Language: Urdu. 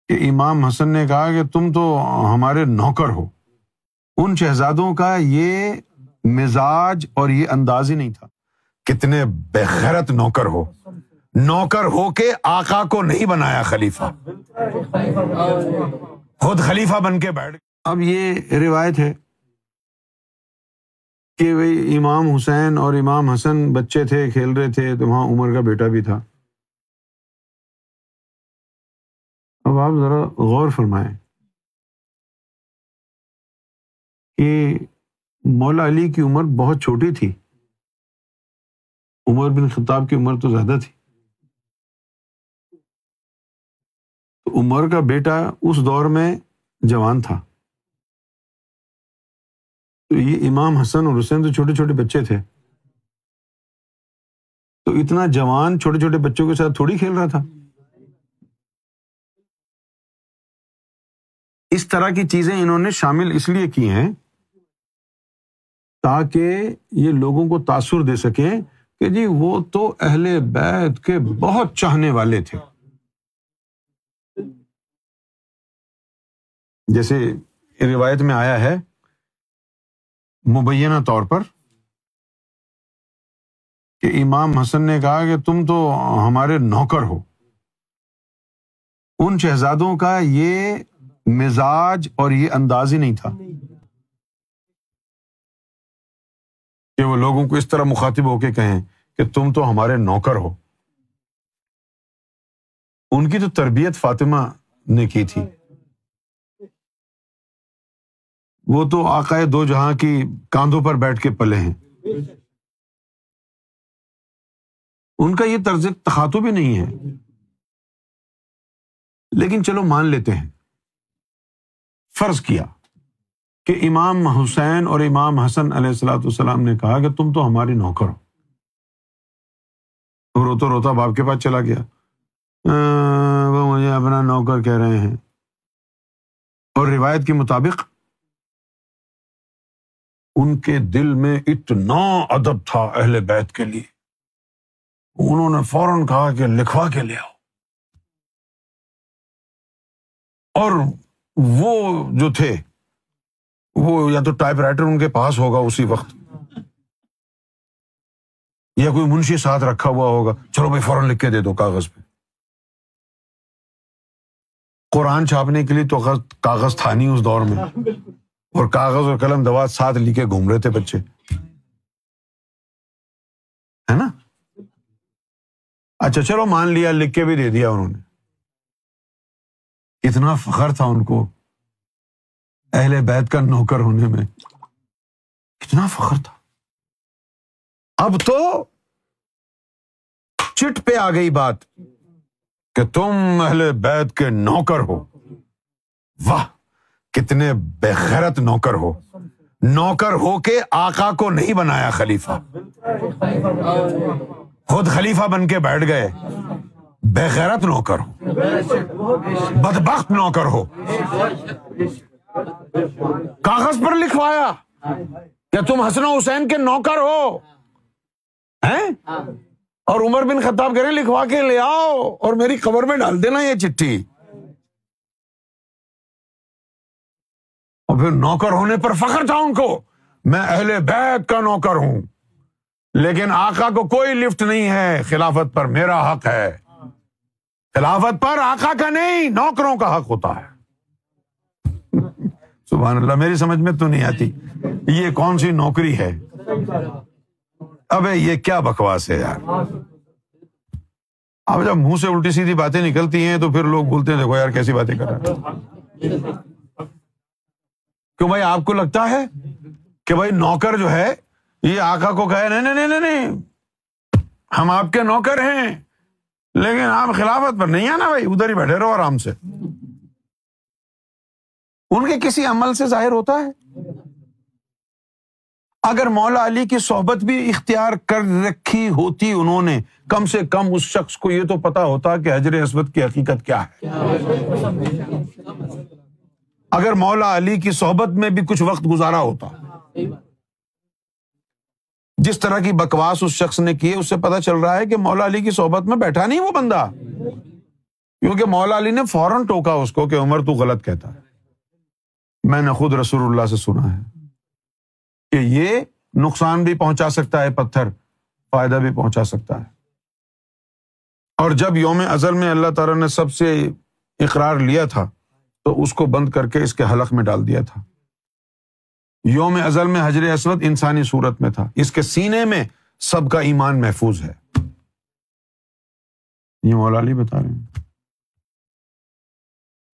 کہ امام حسن نے کہا کہ تم تو ہمارے نوکر ہو۔ ان شہزادوں کا یہ مزاج اور یہ انداز ہی نہیں تھا۔ کتنے بے غیرت نوکر ہو، نوکر ہو کے آقا کو نہیں بنایا خلیفہ، خود خلیفہ بن کے بیٹھ گئے۔ اب یہ روایت ہے کہ بھئی امام حسین اور امام حسن بچے تھے، کھیل رہے تھے، تو وہاں عمر کا بیٹا بھی تھا۔ اب آپ ذرا غور فرمائیں کہ مولا علی کی عمر بہت چھوٹی تھی، عمر بن خطاب کی عمر تو زیادہ تھی۔ تو عمر کا بیٹا اس دور میں جوان تھا، تو یہ امام حسن اور حسین تو چھوٹے چھوٹے بچے تھے، تو اتنا جوان چھوٹے چھوٹے بچوں کے ساتھ تھوڑی کھیل رہا تھا۔ اس طرح کی چیزیں انہوں نے شامل اس لیے کی ہیں تاکہ یہ لوگوں کو تاثر دے سکیں کہ جی وہ تو اہل بیت کے بہت چاہنے والے تھے۔ جیسے روایت میں آیا ہے مبینہ طور پر کہ امام حسن نے کہا کہ تم تو ہمارے نوکر ہو۔ ان شہزادوں کا یہ مزاج اور یہ انداز ہی نہیں تھا کہ وہ لوگوں کو اس طرح مخاطب ہو کے کہیں کہ تم تو ہمارے نوکر ہو۔ ان کی تو تربیت فاطمہ نے کی تھی، وہ تو آقائے دو جہاں کی کاندھوں پر بیٹھ کے پلے ہیں، ان کا یہ طرز تخاطب ہی نہیں ہے۔ لیکن چلو مان لیتے ہیں، فرض کیا کہ امام حسین اور امام حسن علیہ الصلوۃ والسلام نے کہا کہ تم تو ہمارے نوکر ہو۔ روتا روتا باپ کے پاس چلا گیا، وہ مجھے اپنا نوکر کہہ رہے ہیں۔ اور روایت کے مطابق ان کے دل میں اتنا ادب تھا اہل بیت کے لیے، انہوں نے فوراً کہا کہ لکھوا کے لے آؤ۔ اور وہ جو تھے وہ یا تو ٹائپ رائٹر ان کے پاس ہوگا اسی وقت، یا کوئی منشی ساتھ رکھا ہوا ہوگا، چلو بھائی فوراً لکھ کے دے دو کاغذ پہ۔ قرآن چھاپنے کے لیے تو کاغذ تھا نہیں اس دور میں، اور کاغذ اور قلم دوات ساتھ لے کے گھوم رہے تھے بچے، ہے نا؟ اچھا چلو مان لیا، لکھ کے بھی دے دیا انہوں نے۔ کتنا فخر تھا ان کو اہل بیت کا نوکر ہونے میں، کتنا فخر تھا۔ اب تو چٹ پہ آ گئی بات کہ تم اہل بیت کے نوکر ہو۔ واہ، کتنے بے غیرت نوکر ہو، نوکر ہو کے آقا کو نہیں بنایا خلیفہ، خود خلیفہ بن کے بیٹھ گئے۔ بے غیرت نوکر ہو، بدبخت نوکر ہو، کاغذ پر لکھوایا کہ تم حسن و حسین کے نوکر ہو ہیں، اور عمر بن خطاب کہہ رہے ہیں لکھوا کے لے آؤ اور میری قبر میں ڈال دینا یہ چٹھی۔ اور پھر نوکر ہونے پر فخر تھا ان کو، میں اہل بیت کا نوکر ہوں، لیکن آقا کو کوئی لفٹ نہیں ہے، خلافت پر میرا حق ہے، خلافت پر آقا کا نہیں نوکروں کا حق ہوتا ہے۔ سبحان اللہ، میری سمجھ میں تو نہیں آتی یہ کون سی نوکری ہے؟ ابے یہ کیا بکواس ہے یار۔ اب جب منہ سے الٹی سیدھی باتیں نکلتی ہیں تو پھر لوگ بولتے ہیں دیکھو یار کیسی باتیں کر رہا ہے۔ کیوں بھائی آپ کو لگتا ہے کہ بھائی نوکر جو ہے یہ آقا کو کہے نہیں نہیں نہیں نہیں ہم آپ کے نوکر ہیں لیکن آپ خلافت پر نہیں آنا، بھائی ادھر ہی بیٹھے رہو آرام سے؟ ان کے کسی عمل سے ظاہر ہوتا ہے؟ اگر مولا علی کی صحبت بھی اختیار کر رکھی ہوتی انہوں نے، کم سے کم اس شخص کو یہ تو پتا ہوتا کہ حجر اسود کی حقیقت کیا ہے۔ اگر مولا علی کی صحبت میں بھی کچھ وقت گزارا ہوتا، جس طرح کی بکواس اس شخص نے کی ہے اس سے پتا چل رہا ہے کہ مولا علی کی صحبت میں بیٹھا نہیں وہ بندہ، کیونکہ مولا علی نے فوراً ٹوکا اس کو کہ عمر تو غلط کہتا ہے، میں نے خود رسول اللہ سے سنا ہے کہ یہ نقصان بھی پہنچا سکتا ہے پتھر، فائدہ بھی پہنچا سکتا ہے۔ اور جب یوم ازل میں اللہ تعالیٰ نے سب سے اقرار لیا تھا تو اس کو بند کر کے اس کے حلق میں ڈال دیا تھا۔ یوم ازل میں حجر اسود انسانی صورت میں تھا، اس کے سینے میں سب کا ایمان محفوظ ہے، یہ مولا علی بتا رہے ہیں۔